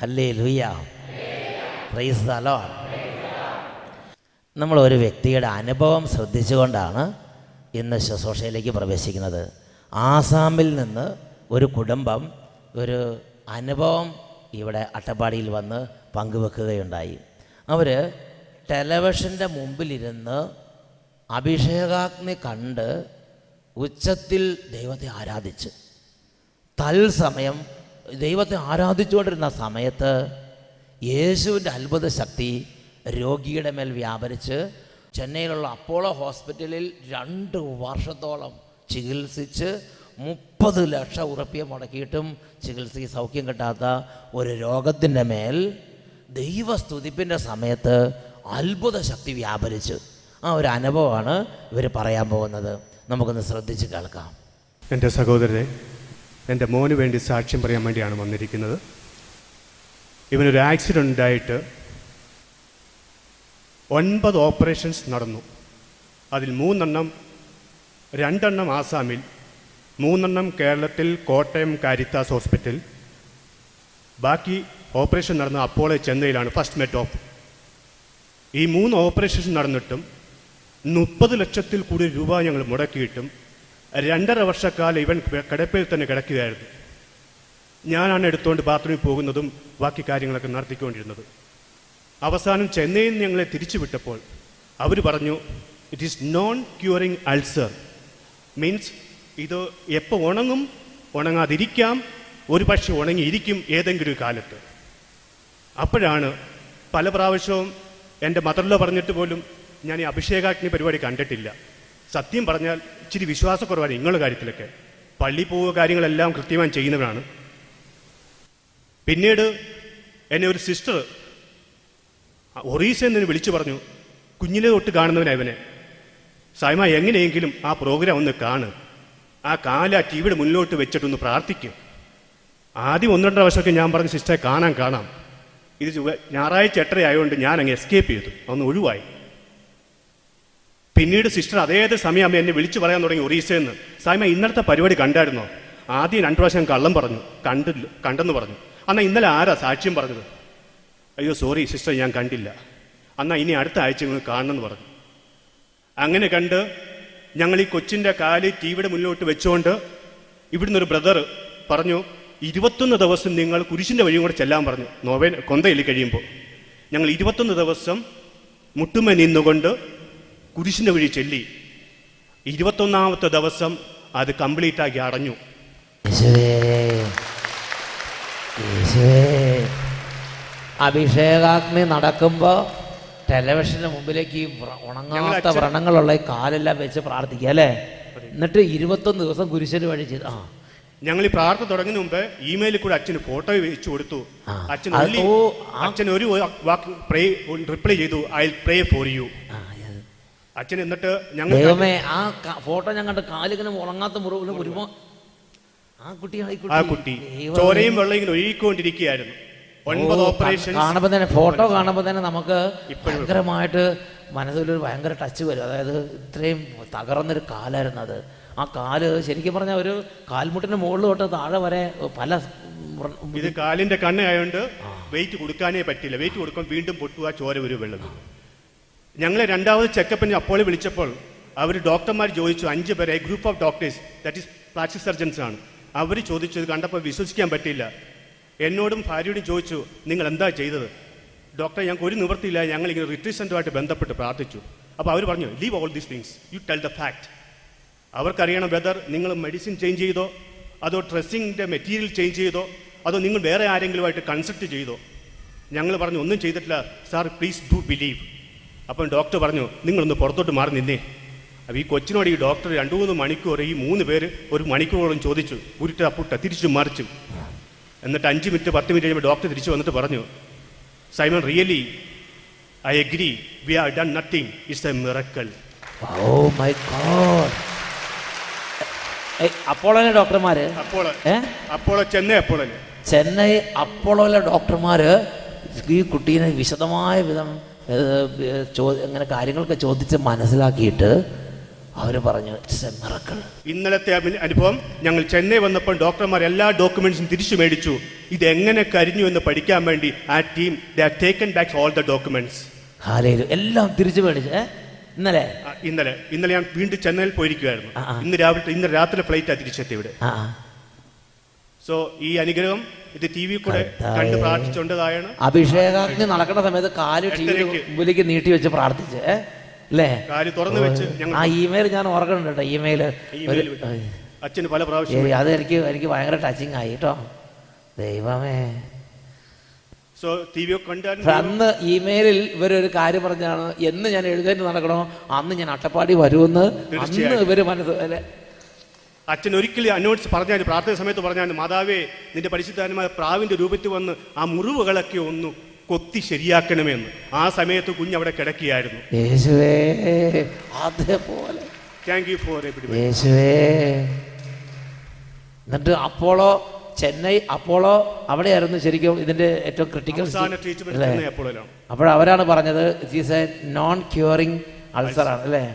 Hallelujah, price the Lord. നമ്മളൊരു വ്യക്തിയുടെ അനുഭവം ശ്രദ്ധിച്ചുകൊണ്ടാണ് ഇന്ന് ശുശ്രൂഷയിലേക്ക് പ്രവേശിക്കുന്നത്. ആസാമിൽ നിന്ന് ഒരു കുടുംബം ഒരു അനുഭവം ഇവിടെ അട്ടപ്പാടിയിൽ വന്ന് പങ്കുവെക്കുകയുണ്ടായി. അവർ ടെലിവിഷൻ്റെ മുമ്പിലിരുന്ന് അഭിഷേകാഗ്നി കണ്ട് ഉച്ചത്തിൽ ദൈവത്തെ ആരാധിച്ച്, തത്സമയം ദൈവത്തെ ആരാധിച്ചുകൊണ്ടിരുന്ന സമയത്ത് യേശുവിൻ്റെ അത്ഭുത ശക്തി രോഗിയുടെ മേൽ വ്യാപരിച്ച് ചെന്നൈയിലുള്ള അപ്പോളോ ഹോസ്പിറ്റലിൽ 2 വർഷത്തോളം ചികിത്സിച്ച് 30 ലക്ഷം ഉറുപ്പിക മുടക്കിയിട്ടും ചികിത്സയ്ക്ക് സൗഖ്യം കിട്ടാത്ത ഒരു രോഗത്തിൻ്റെ മേൽ ദൈവസ്തുതിപ്പിൻ്റെ സമയത്ത് അത്ഭുത ശക്തി വ്യാപരിച്ചു. ആ ഒരു അനുഭവമാണ് ഇവർ പറയാൻ പോകുന്നത്. നമുക്കൊന്ന് ശ്രദ്ധിച്ച് കേൾക്കാം. എൻ്റെ സഹോദരരെ, എൻ്റെ മോന് വേണ്ടി സാക്ഷ്യം പറയാൻ വേണ്ടിയാണ് വന്നിരിക്കുന്നത്. ഇവനൊരു ആക്സിഡൻ്റ് ഉണ്ടായിട്ട് 9 ഓപ്പറേഷൻസ് നടന്നു. അതിൽ 2 ആസാമിൽ, 3 കേരളത്തിൽ, കോട്ടയം കാരിത്താസ് ഹോസ്പിറ്റൽ. ബാക്കി ഓപ്പറേഷൻ നടന്ന അപ്പോളോ ചെന്നൈയിലാണ്, ഫസ്റ്റ് മെറ്റ് ഓഫ്. ഈ 3 ഓപ്പറേഷൻ നടന്നിട്ടും 30 ലക്ഷത്തിൽ കൂടുതൽ രൂപ ഞങ്ങൾ മുടക്കിയിട്ടും 2.5 വർഷക്കാലം ഇവൻ കിടപ്പയിൽ തന്നെ കിടക്കുകയായിരുന്നു. ഞാനാണ് എടുത്തുകൊണ്ട് ബാത്റൂമിൽ പോകുന്നതും ബാക്കി കാര്യങ്ങളൊക്കെ നടത്തിക്കൊണ്ടിരുന്നത്. അവസാനം ചെന്നൈയിൽ നിന്ന് ഞങ്ങളെ തിരിച്ചു വിട്ടപ്പോൾ അവർ പറഞ്ഞു, it is known curing ulcer. Means ഇത് എപ്പോൾ ഉണങ്ങും, ഉണങ്ങാതിരിക്കാം, ഒരു പക്ഷേ ഉണങ്ങിയിരിക്കും ഏതെങ്കിലും ഒരു കാലത്ത്. അപ്പോഴാണ് പല പ്രാവശ്യവും എൻ്റെ മദറിലോ പറഞ്ഞിട്ട് പോലും ഞാൻ ഈ അഭിഷേകാഗ്നി പരിപാടി കണ്ടിട്ടില്ല. സത്യം പറഞ്ഞാൽ ഇച്ചിരി വിശ്വാസക്കുറവാണ് നിങ്ങളുടെ കാര്യത്തിലൊക്കെ. പള്ളി പോവുക കാര്യങ്ങളെല്ലാം കൃത്യമായി ചെയ്യുന്നവരാണ്. പിന്നീട് എന്നെ ഒരു സിസ്റ്റർ ഒറീസയിൽ നിന്ന് വിളിച്ചു പറഞ്ഞു, കുഞ്ഞിലെ തൊട്ട് കാണുന്നവനവനെ, സായ്മ എങ്ങനെയെങ്കിലും ആ പ്രോഗ്രാം ഒന്ന് കാണ്, ആ കാല ടിവിയുടെ മുന്നിലോട്ട് വെച്ചിട്ടൊന്ന് പ്രാർത്ഥിക്കും. ആദ്യം 1-2 വർഷമൊക്കെ ഞാൻ പറഞ്ഞു, സിസ്റ്ററെ കാണാം. ഇത് ഞായറാഴ്ച 8:30 ആയതുകൊണ്ട് ഞാൻ അങ്ങ് എസ്കേപ്പ് ചെയ്തു, ഒന്ന് ഒഴിവായി. പിന്നീട് സിസ്റ്റർ അതേ സമയം എന്നെ വിളിച്ചു പറയാൻ തുടങ്ങി ഒറീസയിൽ നിന്ന്, സായ്മ ഇന്നലത്തെ പരിപാടി കണ്ടായിരുന്നോ? ആദ്യം 2 പ്രാവശ്യം കള്ളം പറഞ്ഞു, കണ്ടെന്ന് പറഞ്ഞു. എന്നാൽ ഇന്നലെ ആരാ സാക്ഷ്യം പറഞ്ഞത്? അയ്യോ സോറി സിസ്റ്റർ, ഞാൻ കണ്ടില്ല. എന്നാൽ ഇനി അടുത്ത ആഴ്ച നിങ്ങൾ കാണണമെന്ന് പറഞ്ഞു. അങ്ങനെ കണ്ട് ഞങ്ങൾ ഈ കൊച്ചിൻ്റെ കാല് ടിവിയുടെ മുന്നിലോട്ട് വെച്ചുകൊണ്ട് ഇവിടുന്ന് ഒരു ബ്രദർ പറഞ്ഞു, 21 ദിവസം നിങ്ങൾ കുരിശിൻ്റെ വഴിയും കൂടെ ചെല്ലാൻ പറഞ്ഞു. കൊന്തയിൽ കഴിയുമ്പോൾ ഞങ്ങൾ 21 ദിവസം മുട്ടുമ നിന്നുകൊണ്ട് കുരിശിൻ്റെ വഴി ചെല്ലി. 21ാമത്തെ ദിവസം അത് കംപ്ലീറ്റ് ആക്കി അടഞ്ഞു. അഭിഷേകാഗ്നി നടക്കുമ്പോൾ ടെലിവിഷന്റെ മുമ്പിലേക്ക് ഈ ഉണങ്ങാത്ത വ്രണങ്ങളുള്ള ഈ കാലെല്ലാം വെച്ച് പ്രാർത്ഥിക്കുക അല്ലേ? എന്നിട്ട് 21 ദിവസം കുരിശിന് വഴി ചെയ്ത് ഞങ്ങൾ ഈ പ്രാർത്ഥന തുടങ്ങുന്ന മുമ്പ് ഇമെയിലിൽ കൂടെ അച്ഛന് ഫോട്ടോ വെച്ചു കൊടുത്തു. അച്ഛൻ ഒരു വാക്ക് റിപ്ലൈ ചെയ്തു, I will pray for you. അച്ഛൻ എന്നിട്ട് ഞങ്ങൾ ആ ഫോട്ടോ ഞാൻ കണ്ട കാലിങ്ങനെ ഉണങ്ങാത്ത മുറിവിൽ വരുമ്പോ ആ കുട്ടി ചോരയും വെള്ളം ഇങ്ങനെ ഒഴുകിക്കൊണ്ടിരിക്കുകയായിരുന്നു. 9 ഓപ്പറേഷൻ കാണുമ്പോൾ തന്നെ, ഫോട്ടോ കാണുമ്പോൾ തന്നെ നമുക്ക് ഭയങ്കരമായിട്ട് മനസ്സിലൊരു ഭയങ്കര ടച്ച് വരും. അതായത് ഇത്രയും തകർന്നൊരു കാലായിരുന്നു അത്. ആ കാല് ശരിക്കും പറഞ്ഞാൽ ഒരു കാൽമുട്ടിന്റെ മുകളിൽ തൊട്ട് താഴെ വരെ പല. ഇത് കാലിന്റെ കണ്ണായതുകൊണ്ട് വെയിറ്റ് കൊടുക്കാനേ പറ്റില്ല. വെയിറ്റ് കൊടുക്കുമ്പോൾ വീണ്ടും പൊട്ടുക, ചോര വരും, വെള്ളം. ഞങ്ങളെ 2ാമത് ചെക്കപ്പിന് അപ്പോൾ വിളിച്ചപ്പോൾ അവർ ഡോക്ടർമാർ ചോദിച്ചു, 5 പേരെ, group of doctors, that is plastic surgeons ആണ്. അവർ ചോദിച്ചത് കണ്ടപ്പോൾ വിശ്വസിക്കാൻ പറ്റില്ല. എന്നോടും ഭാര്യയോടും ചോദിച്ചു, നിങ്ങൾ എന്താ ചെയ്തത്? ഡോക്ടർ, ഞങ്ങൾക്ക് ഒരു നിവൃത്തിയില്ല, ഞങ്ങൾ ഇങ്ങനെ റിട്രീറ്റ് സെൻ്ററുമായിട്ട് ബന്ധപ്പെട്ട് പ്രാർത്ഥിച്ചു. അപ്പോൾ അവർ പറഞ്ഞു, leave all these things, you tell the fact. അവർക്കറിയണം വെദർ നിങ്ങൾ മെഡിസിൻ ചേഞ്ച് ചെയ്തോ, അതോ ഡ്രസ്സിങ്ങിൻ്റെ മെറ്റീരിയൽ ചേഞ്ച് ചെയ്തോ, അതോ നിങ്ങൾ വേറെ ആരെങ്കിലുമായിട്ട് കൺസൾട്ട് ചെയ്തോ. ഞങ്ങൾ പറഞ്ഞു, ഒന്നും ചെയ്തിട്ടില്ല സാർ, പ്ലീസ് ഡു ബിലീവ്. അപ്പം ഡോക്ടർ പറഞ്ഞു, നിങ്ങളൊന്ന് പുറത്തോട്ട് മാറി നിന്നേ. അപ്പോൾ ഈ കൊച്ചിനോട് ഈ ഡോക്ടർ 2-3 മണിക്കൂർ, ഈ 3 പേര് ഒരു മണിക്കൂറോളം ചോദിച്ചു, ഉരുട്ട അപ്പുട്ട തിരിച്ചു മറിച്ചു. എന്നിട്ട് 5 മിനിറ്റ് 10 മിനിറ്റ് കഴിയുമ്പോൾ ഡോക്ടർ തിരിച്ചു വന്നിട്ട് പറഞ്ഞു, Simon, really I agree, we have done nothing, it's a miracle. Oh my God. അപ്പോളോയിലെ ഡോക്ടർമാര്, അപ്പോളോ ചെന്നൈ അപ്പോളോയിലെ ഡോക്ടർമാര് ഈ കുട്ടീനെ വിശദമായ വിധം ഇങ്ങനെ കാര്യങ്ങളൊക്കെ ചോദിച്ച് മനസ്സിലാക്കിയിട്ട് അവർ പറഞ്ഞു ഇറ്റ്സ് എ മിറക്കിൾ. ഇന്നലത്തെ അനുഭവം, ഞങ്ങൾ ചെന്നൈ വന്നപ്പോൾ ഡോക്ടർമാർ എല്ലാ ഡോക്യുമെന്റ്സും തിരിച്ചു മേടിച്ചു. ഇത് എങ്ങനെ കരിഞ്ഞു എന്ന് പഠിക്കാൻ വേണ്ടി ആ team they have taken back all the documents. Hallelujah. എല്ലാം തിരിച്ചു മേടിച്ചു. ഇന്നലെ ഞാൻ വീണ്ടും ചെന്നൈയിൽ പോയിരിക്കുകയായിരുന്നു. ഇന്ന് രാത്രി ഫ്ലൈറ്റാണ് തിരിച്ചെത്തി ഇവിടെ. സോ ഈ അനുഗ്രഹം ഇത് ടി വി കൂടെ കണ്ട് പ്രാർത്ഥിച്ചുകൊണ്ടതാണ്. അഭിഷേകാഗ്നി നടക്കുന്ന സമയത്ത് കാല് മുമ്പിലേക്ക് നീട്ടി വെച്ച് പ്രാർത്ഥിച്ച് അല്ലേ, കാല് തുറന്നു വെച്ച്. ആ ഇമെയിൽ ഞാൻ ഓർക്കുന്നുണ്ട് കേട്ടോ. ഇമെയിൽ അച്ഛന് പല പ്രാവശ്യം അത് എനിക്ക് ഭയങ്കര ടച്ചിങ് ആയി കേട്ടോ. ദൈവമേ. സോ ടി വി കണ്ടാൽ അന്ന് ഇമെയിലിൽ ഇവരൊരു കാര്യം പറഞ്ഞാണ്, എന്ന് ഞാൻ എഴുന്നേറ്റ് നടക്കണോ അന്ന് ഞാൻ അട്ടപ്പാടി വരുമെന്ന് അന്ന് ഇവര് മനസ്സ്. അച്ഛൻ ഒരിക്കലും അനൗൺസ് പറഞ്ഞാൽ, പ്രാർത്ഥന സമയത്ത് പറഞ്ഞാൽ, മാതാവേ നിന്റെ പരിശുദ്ധാത്മാവ് പ്രാവിന്റെ രൂപത്തിൽ വന്ന് ആ മുറിവുകളൊക്കെ ഒന്ന് കൊത്തി ശരിയാക്കണമെന്ന്. ആ സമയത്ത് കുഞ്ഞവിടെ കിടക്കുകയായിരുന്നു. യേശുവേ, അതേപോലെ താങ്ക് യു ഫോർ എവരിബഡി. യേശുവേ. എന്നിട്ട് അപ്പോളോ ചെന്നൈ അപ്പോളോ അവിടെയായിരുന്നു ശരിക്കും ഇതിന്റെ ഏറ്റവും ക്രിട്ടിക്കൽ ട്രീറ്റ്മെന്റ്. അപ്പോഴവരാണ് പറഞ്ഞത് it is a non curing അൾസറാണ് അല്ലേ.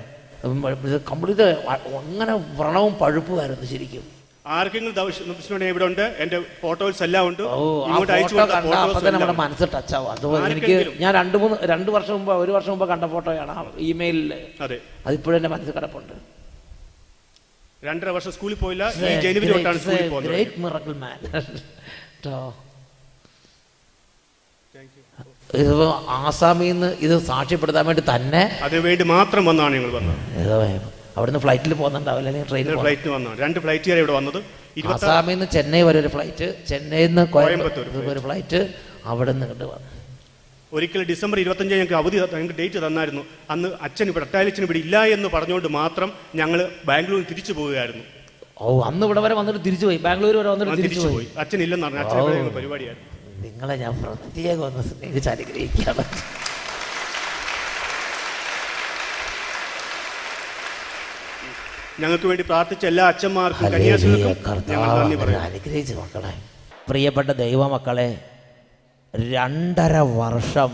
കംപ്ലീറ്റ് അങ്ങനെ വ്രണവും പഴുപ്പുമായിരുന്നു ശരിക്കും. ആർക്കെങ്കിലും ഇവിടെ ഉണ്ട്, എന്റെ ഫോട്ടോസ് എല്ലാം ഉണ്ട്. നമ്മുടെ മനസ്സ് ടച്ച് ആവും. അതുപോലെ എനിക്ക് ഞാൻ 2 വർഷം മുമ്പ് 1 വർഷം മുമ്പ് കണ്ട ഫോട്ടോയാണ് ഇമെയിലിൽ. അതിപ്പോഴും എന്റെ മനസ്സിൽ കിടപ്പുണ്ട്. 2.5 വർഷം സ്കൂളിൽ പോയില്ല. ഈ ജനുവരി തൊട്ടാണ് സ്കൂളിൽ പോകുന്നത്. ഗ്രേറ്റ് മിറക്കിൾ മാൻ. ഇത് ആസാമിൽ നിന്ന് ഇത് സാക്ഷ്യപ്പെടുത്താൻ വേണ്ടി തന്നെ അതിനുവേണ്ടി മാത്രം വന്നാണ് ഞങ്ങൾ വന്നത്. അവിടുന്ന് ഫ്ലൈറ്റിൽ പോകുന്നുണ്ടാവില്ല, ട്രെയിനിൽ ഫ്ലൈറ്റിൽ വന്നു. 2 ഫ്ലൈറ്റ് ഇവിടെ വന്നത്. ആസാമിൽ നിന്ന് ചെന്നൈ വരെ ഒരു ഫ്ലൈറ്റ്, ചെന്നൈയിൽ നിന്ന് കോയമ്പത്തൂർ ഒരു ഫ്ലൈറ്റ്, അവിടെ നിന്ന് കണ്ട് വന്നു. ഒരിക്കൽ ഡിസംബർ 25 ഞങ്ങൾക്ക് അവധി, ഞങ്ങൾക്ക് ഡേറ്റ് തന്നായിരുന്നു. അന്ന് അച്ഛൻ ഇവിടെ അട്ടാലിച്ചൻ ഇവിടെ ഇല്ല എന്ന് പറഞ്ഞുകൊണ്ട് മാത്രം ഞങ്ങൾ ബാംഗ്ലൂരിൽ തിരിച്ചു പോവുകയായിരുന്നു. അന്ന് ഇവിടെ വരെ വന്നിട്ട് തിരിച്ചു പോയി, ബാംഗ്ലൂർ വരെ വന്നിട്ട് തിരിച്ചു പോയി. അച്ഛൻ ഇല്ലെന്ന് പറഞ്ഞു. അച്ഛൻ പരിപാടിയായിരുന്നു. നിങ്ങളെ ഞാൻ പ്രത്യേകം ഒന്ന് സ്നേഹിച്ച് അനുഗ്രഹിക്കുകയാണ്. ഞങ്ങൾക്ക് വേണ്ടി പ്രാർത്ഥിച്ച എല്ലാ അച്ഛന്മാർക്കും അനുഗ്രഹിച്ചു. മക്കളെ, പ്രിയപ്പെട്ട ദൈവമക്കളെ, 2.5 വർഷം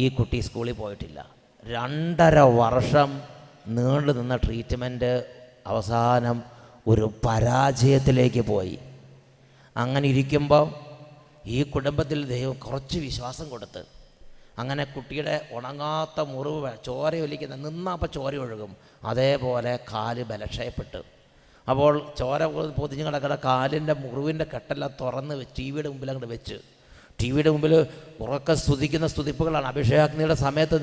ഈ കുട്ടി സ്കൂളിൽ പോയിട്ടില്ല. 2.5 വർഷം നീണ്ടു നിന്ന ട്രീറ്റ്മെൻറ്റ് അവസാനം ഒരു പരാജയത്തിലേക്ക് പോയി. അങ്ങനെ ഇരിക്കുമ്പോൾ ഈ കുടുംബത്തിൽ ദൈവം കുറച്ച് വിശ്വാസം കൊടുത്ത്, അങ്ങനെ കുട്ടിയുടെ ഉണങ്ങാത്ത മുറിവ്, ചോര ഒലിക്കുന്ന, നിന്നപ്പോൾ ചോര ഒഴുകും, അതേപോലെ കാല് ബലക്ഷയപ്പെട്ടു. അപ്പോൾ ചോര പൊതിഞ്ഞ് കിടക്കുന്ന കാലിൻ്റെ മുറിവിൻ്റെ കെട്ടെല്ലാം തുറന്ന് ടി വിയുടെ മുമ്പിൽ അങ്ങോട്ട് വെച്ച്, ടി വിയുടെ മുമ്പിൽ ഉറക്കെ സ്തുതിക്കുന്ന സ്തുതിപ്പുകളാണ്. അഭിഷേകാഗ്നിയുടെ സമയത്ത്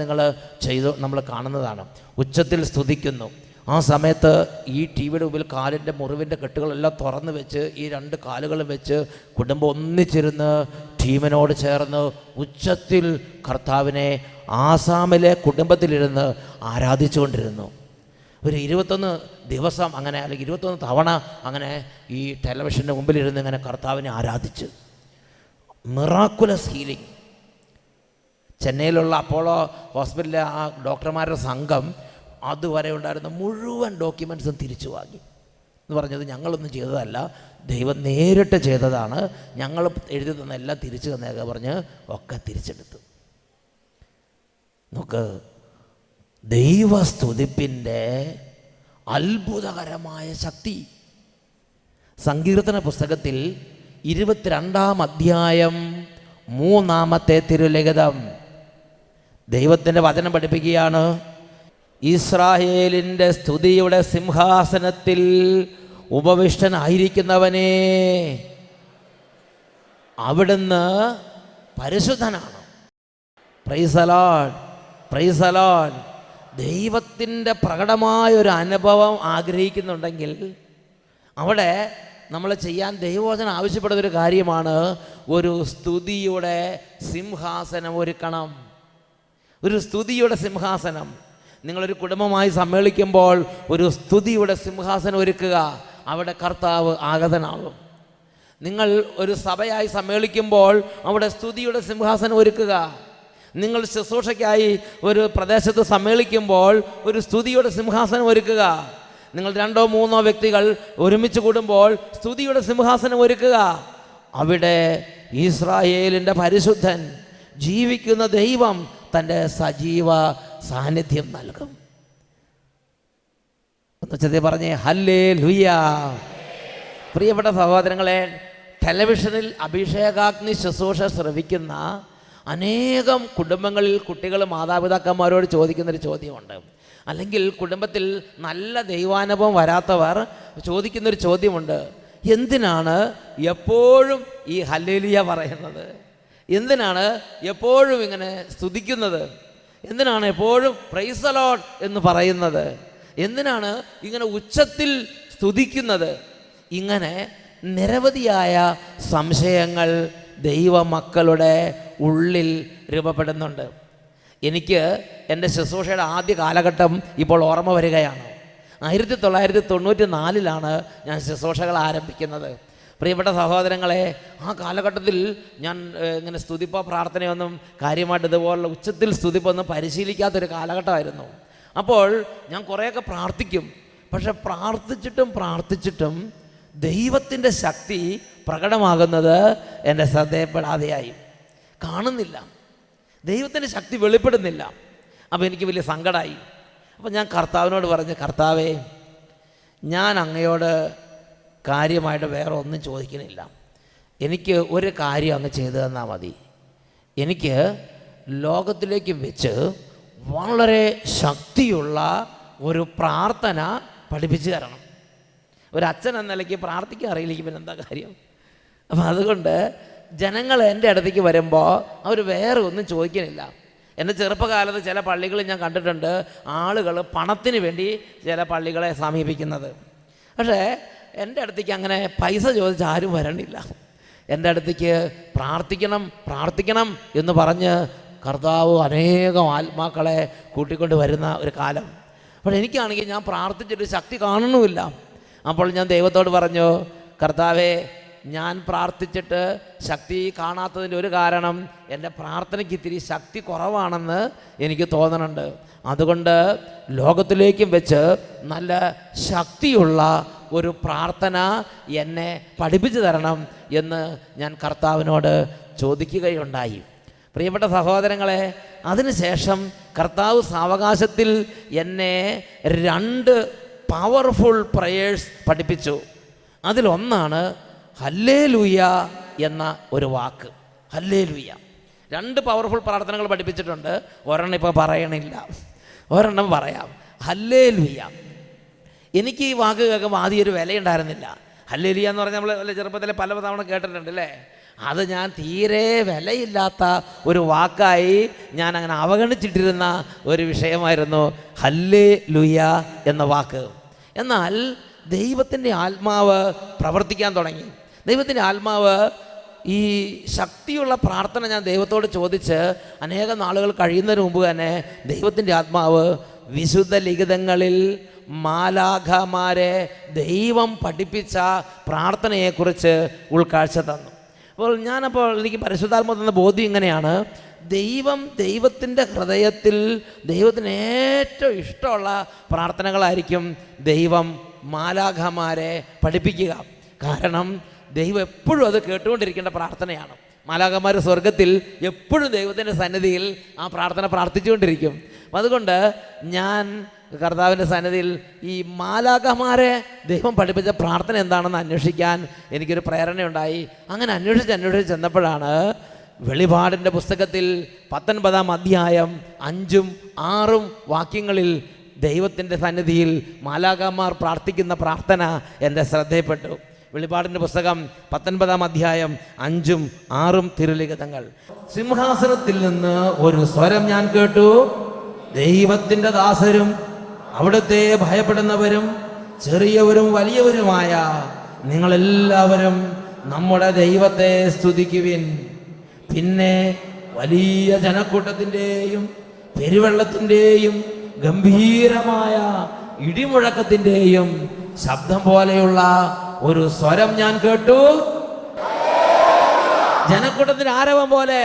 നമ്മൾ കാണുന്നതാണ്. ഉച്ചത്തിൽ സ്തുതിക്കുന്നു. ആ സമയത്ത് ഈ ടി വിയുടെ മുമ്പിൽ കാലിൻ്റെ മുറിവിൻ്റെ കെട്ടുകളെല്ലാം തുറന്ന് വെച്ച്, ഈ 2 കാലുകളും വെച്ച് കുടുംബം ഒന്നിച്ചിരുന്ന് ടീമിനോട് ചേർന്ന് ഉച്ചത്തിൽ കർത്താവിനെ ആസാമിലെ കുടുംബത്തിലിരുന്ന് ആരാധിച്ചുകൊണ്ടിരുന്നു. ഒരു 21 ദിവസം അങ്ങനെ, അല്ലെങ്കിൽ 21 തവണ അങ്ങനെ ഈ ടെലിവിഷൻ്റെ മുമ്പിലിരുന്ന് ഇങ്ങനെ കർത്താവിനെ ആരാധിച്ച്. Miraculous healing. ചെന്നൈയിലുള്ള അപ്പോളോ ഹോസ്പിറ്റലിലെ ആ ഡോക്ടർമാരുടെ സംഘം അതുവരെ ഉണ്ടായിരുന്ന മുഴുവൻ ഡോക്യുമെൻറ്റ്സും തിരിച്ചു വാങ്ങി. എന്ന് പറഞ്ഞത് ഞങ്ങളൊന്നും ചെയ്തതല്ല, ദൈവം നേരിട്ട് ചെയ്തതാണ്. ഞങ്ങൾ എഴുതി തന്ന എല്ലാം തിരിച്ചു തന്നേക്കെ പറഞ്ഞ് ഒക്കെ തിരിച്ചെടുത്തു. നമുക്ക് ദൈവസ്തുതിപ്പിൻ്റെ അത്ഭുതകരമായ ശക്തി. സങ്കീർത്തന പുസ്തകത്തിൽ 22-ാം അധ്യായം 3-ാമത്തെ തിരുലിഖിതം ദൈവത്തിൻ്റെ വചനം പഠിപ്പിക്കുകയാണ്. ഇസ്രായേലിൻ്റെ സ്തുതിയുടെ സിംഹാസനത്തിൽ ഉപവിഷ്ടനായിരിക്കുന്നവനെ, അവിടുന്ന് പരിശുദ്ധനാണ്. Praise the Lord, praise the Lord. ദൈവത്തിൻ്റെ പ്രകടമായൊരു അനുഭവം ആഗ്രഹിക്കുന്നുണ്ടെങ്കിൽ അവിടെ നമ്മൾ ചെയ്യാൻ ദൈവവചനം ആവശ്യപ്പെടുന്നൊരു കാര്യമാണ്, ഒരു സ്തുതിയുടെ സിംഹാസനം ഒരുക്കണം. ഒരു സ്തുതിയുടെ സിംഹാസനം. നിങ്ങളൊരു കുടുംബമായി സമ്മേളിക്കുമ്പോൾ ഒരു സ്തുതിയുടെ സിംഹാസനം ഒരുക്കുക. അവിടെ കർത്താവ് ആഗതനാകും. നിങ്ങൾ ഒരു സഭയായി സമ്മേളിക്കുമ്പോൾ അവിടെ സ്തുതിയുടെ സിംഹാസനം ഒരുക്കുക. നിങ്ങൾ ശുശ്രൂഷയ്ക്കായി ഒരു പ്രദേശത്ത് സമ്മേളിക്കുമ്പോൾ ഒരു സ്തുതിയുടെ സിംഹാസനം ഒരുക്കുക. നിങ്ങൾ 2-3 വ്യക്തികൾ ഒരുമിച്ച് കൂടുമ്പോൾ സ്തുതിയുടെ സിംഹാസനം ഒരുക്കുക. അവിടെ ഇസ്രായേലിൻ്റെ പരിശുദ്ധൻ, ജീവിക്കുന്ന ദൈവം തൻ്റെ സജീവ സാന്നിധ്യം നൽകും. ഉച്ചത്തിൽ പറഞ്ഞേ ഹല്ലേലൂയ. പ്രിയപ്പെട്ട സഹോദരങ്ങളെ, ടെലിവിഷനിൽ അഭിഷേകാഗ്നി ശുശ്രൂഷ ശ്രവിക്കുന്ന അനേകം കുടുംബങ്ങളിൽ കുട്ടികൾ മാതാപിതാക്കന്മാരോട് ചോദിക്കുന്നൊരു ചോദ്യമുണ്ട്. അല്ലെങ്കിൽ കുടുംബത്തിൽ നല്ല ദൈവാനുഭവം വരാത്തവർ ചോദിക്കുന്നൊരു ചോദ്യമുണ്ട്: എന്തിനാണ് എപ്പോഴും ഈ ഹല്ലേലൂയ പറയുന്നത്? എന്തിനാണ് എപ്പോഴും ഇങ്ങനെ സ്തുതിക്കുന്നത്? എന്തിനാണ് എപ്പോഴും പ്രൈസ് ദി ലോർഡ് എന്ന് പറയുന്നത്? എന്തിനാണ് ഇങ്ങനെ ഉച്ചത്തിൽ സ്തുതിക്കുന്നത്? ഇങ്ങനെ നിരവധിയായ സംശയങ്ങൾ ദൈവമക്കളുടെ ഉള്ളിൽ രൂപപ്പെടുന്നുണ്ട്. എനിക്ക് എൻ്റെ ശുശ്രൂഷയുടെ ആദ്യ കാലഘട്ടം ഇപ്പോൾ ഓർമ്മ വരികയാണ്. 1994 ഞാൻ ശുശ്രൂഷകൾ ആരംഭിക്കുന്നത്. പ്രിയപ്പെട്ട സഹോദരങ്ങളെ, ആ കാലഘട്ടത്തിൽ ഞാൻ ഇങ്ങനെ സ്തുതിപ്പോ പ്രാർത്ഥനയൊന്നും കാര്യമായിട്ട് ഇതുപോലുള്ള ഉച്ചത്തിൽ സ്തുതിപ്പൊന്നും പരിശീലിക്കാത്തൊരു കാലഘട്ടമായിരുന്നു. അപ്പോൾ ഞാൻ കുറേയൊക്കെ പ്രാർത്ഥിക്കും. പക്ഷെ പ്രാർത്ഥിച്ചിട്ടും ദൈവത്തിൻ്റെ ശക്തി പ്രകടമാകുന്നത് എൻ്റെ ശ്രദ്ധയപ്പെടാതെയായി. കാണുന്നില്ല, ദൈവത്തിൻ്റെ ശക്തി വെളിപ്പെടുന്നില്ല. അപ്പോൾ എനിക്ക് വലിയ സങ്കടമായി. അപ്പോൾ ഞാൻ കർത്താവിനോട് പറഞ്ഞു: കർത്താവേ, ഞാൻ അങ്ങയോട് കാര്യമായിട്ട് വേറെ ഒന്നും ചോദിക്കുന്നില്ല. എനിക്ക് ഒരു കാര്യം അങ്ങ് ചെയ്തു തന്നാൽ മതി. എനിക്ക് ലോകത്തിലേക്ക് വെച്ച് വളരെ ശക്തിയുള്ള ഒരു പ്രാർത്ഥന പഠിപ്പിച്ചു തരണം. ഒരു അച്ഛൻ എന്ന നിലയ്ക്ക് പ്രാർത്ഥിക്കാൻ അറിയില്ലെങ്കിൽ പിന്നെ എന്താ കാര്യം? അപ്പം അതുകൊണ്ട് ജനങ്ങൾ എൻ്റെ അടുത്തേക്ക് വരുമ്പോൾ അവർ വേറെ ഒന്നും ചോദിക്കുന്നില്ല. എൻ്റെ ചെറുപ്പകാലത്ത് ചില പള്ളികളിൽ ഞാൻ കണ്ടിട്ടുണ്ട് ആളുകൾ പണത്തിന് വേണ്ടി ചില പള്ളികളെ സമീപിക്കുന്നത്. പക്ഷേ എൻ്റെ അടുത്തേക്ക് അങ്ങനെ പൈസ ചോദിച്ച് ആരും വരണില്ല. എൻ്റെ അടുത്തേക്ക് പ്രാർത്ഥിക്കണം എന്ന് പറഞ്ഞ് കർത്താവ് അനേകം ആത്മാക്കളെ കൂട്ടിക്കൊണ്ട് വരുന്ന ഒരു കാലം. അപ്പോൾ എനിക്കാണെങ്കിൽ ഞാൻ പ്രാർത്ഥിച്ചിട്ട് ശക്തി കാണുന്നുമില്ല. അപ്പോൾ ഞാൻ ദൈവത്തോട് പറഞ്ഞു: കർത്താവേ, ഞാൻ പ്രാർത്ഥിച്ചിട്ട് ശക്തി കാണാത്തതിൻ്റെ ഒരു കാരണം എൻ്റെ പ്രാർത്ഥനയ്ക്ക് ഇത്തിരി ശക്തി കുറവാണെന്ന് എനിക്ക് തോന്നുന്നുണ്ട്. അതുകൊണ്ട് ലോകത്തിലേക്കും വെച്ച് നല്ല ശക്തിയുള്ള ഒരു പ്രാർത്ഥന എന്നെ പഠിപ്പിച്ചു തരണം എന്ന് ഞാൻ കർത്താവിനോട് ചോദിക്കുകയുണ്ടായി. പ്രിയപ്പെട്ട സഹോദരങ്ങളെ, അതിനുശേഷം കർത്താവ് സാവകാശത്തിൽ എന്നെ 2 പവർഫുൾ പ്രയേഴ്സ് പഠിപ്പിച്ചു. അതിലൊന്നാണ് ഹല്ലേലൂയ എന്ന ഒരു വാക്ക്. ഹല്ലേലൂയ 2 പവർഫുൾ പ്രാർത്ഥനകൾ പഠിപ്പിച്ചിട്ടുണ്ട്. ഒരെണ്ണം ഇപ്പോൾ പറയണില്ല, ഒരെണ്ണം പറയാം. ഹല്ലേലൂയ. എനിക്ക് ഈ വാക്ക് കേൾക്കുമ്പോൾ ആദ്യം ഒരു വിലയുണ്ടായിരുന്നില്ല. ഹല്ലേലൂയ എന്ന് പറഞ്ഞാൽ നമ്മൾ ചെറുപ്പത്തിൽ പല തവണ കേട്ടിട്ടുണ്ട് അല്ലേ? അത് ഞാൻ തീരെ വിലയില്ലാത്ത ഒരു വാക്കായി ഞാൻ അങ്ങനെ അവഗണിച്ചിട്ടിരുന്ന ഒരു വിഷയമായിരുന്നു ഹല്ലേലൂയ എന്ന വാക്ക്. എന്നാൽ ദൈവത്തിൻ്റെ ആത്മാവ് പ്രവർത്തിക്കാൻ തുടങ്ങി. ദൈവത്തിൻ്റെ ആത്മാവ് ഈ ശക്തിയുള്ള പ്രാർത്ഥന ഞാൻ ദൈവത്തോട് ചോദിച്ച് അനേകം നാളുകൾ കഴിയുന്നതിന് മുമ്പ് തന്നെ ദൈവത്തിൻ്റെ ആത്മാവ് വിശുദ്ധ ലിഖിതങ്ങളിൽ മാലാഖമാരെ ദൈവം പഠിപ്പിച്ച പ്രാർത്ഥനയെക്കുറിച്ച് ഉൾക്കാഴ്ച തന്നു. അപ്പോൾ എനിക്ക് പരിശുദ്ധാത്മാവ് തന്ന ബോധ്യം ഇങ്ങനെയാണ്: ദൈവത്തിൻ്റെ ഹൃദയത്തിൽ ദൈവത്തിന് ഏറ്റവും ഇഷ്ടമുള്ള പ്രാർത്ഥനകളായിരിക്കും ദൈവം മാലാഖമാരെ പഠിപ്പിക്കുക. കാരണം ദൈവം എപ്പോഴും അത് കേട്ടുകൊണ്ടിരിക്കേണ്ട പ്രാർത്ഥനയാണ്. മാലാഖമാർ സ്വർഗത്തിൽ എപ്പോഴും ദൈവത്തിൻ്റെ സന്നിധിയിൽ ആ പ്രാർത്ഥന പ്രാർത്ഥിച്ചുകൊണ്ടിരിക്കും. അതുകൊണ്ട് ഞാൻ കർത്താവിൻ്റെ സന്നിധിയിൽ ഈ മാലാഖമാരെ ദൈവം പഠിപ്പിച്ച പ്രാർത്ഥന എന്താണെന്ന് അന്വേഷിക്കാൻ എനിക്കൊരു പ്രേരണയുണ്ടായി. അങ്ങനെ അന്വേഷിച്ച് ചെന്നപ്പോഴാണ് വെളിപാടിൻ്റെ പുസ്തകത്തിൽ 19-ാം അധ്യായം 5ഉം 6ഉം വാക്യങ്ങളിൽ ദൈവത്തിൻ്റെ സന്നിധിയിൽ മാലാഖമാർ പ്രാർത്ഥിക്കുന്ന പ്രാർത്ഥന എൻ്റെ ശ്രദ്ധയിൽപ്പെട്ടു. വെളിപാടിൻ്റെ പുസ്തകം 19-ാം അധ്യായം 5ഉം 6ഉം തിരുലിഖിതങ്ങൾ. സിംഹാസനത്തിൽ നിന്ന് ഒരു സ്വരം ഞാൻ കേട്ടു: ദൈവത്തിൻ്റെ ദാസരും അവിടുത്തെ ഭയപ്പെടുന്നവരും ചെറിയവരും വലിയവരുമായ നിങ്ങളെല്ലാവരും നമ്മുടെ ദൈവത്തെ സ്തുതിക്കുവിൻ. പിന്നെ വലിയ ജനക്കൂട്ടത്തിൻ്റെയും പെരുവെള്ളത്തിൻ്റെയും ഗംഭീരമായ ഇടിമുഴക്കത്തിൻ്റെയും ശബ്ദം പോലെയുള്ള ഒരു സ്വരം ഞാൻ കേട്ടു. ജനക്കൂട്ടത്തിന്റെ ആരവം പോലെ,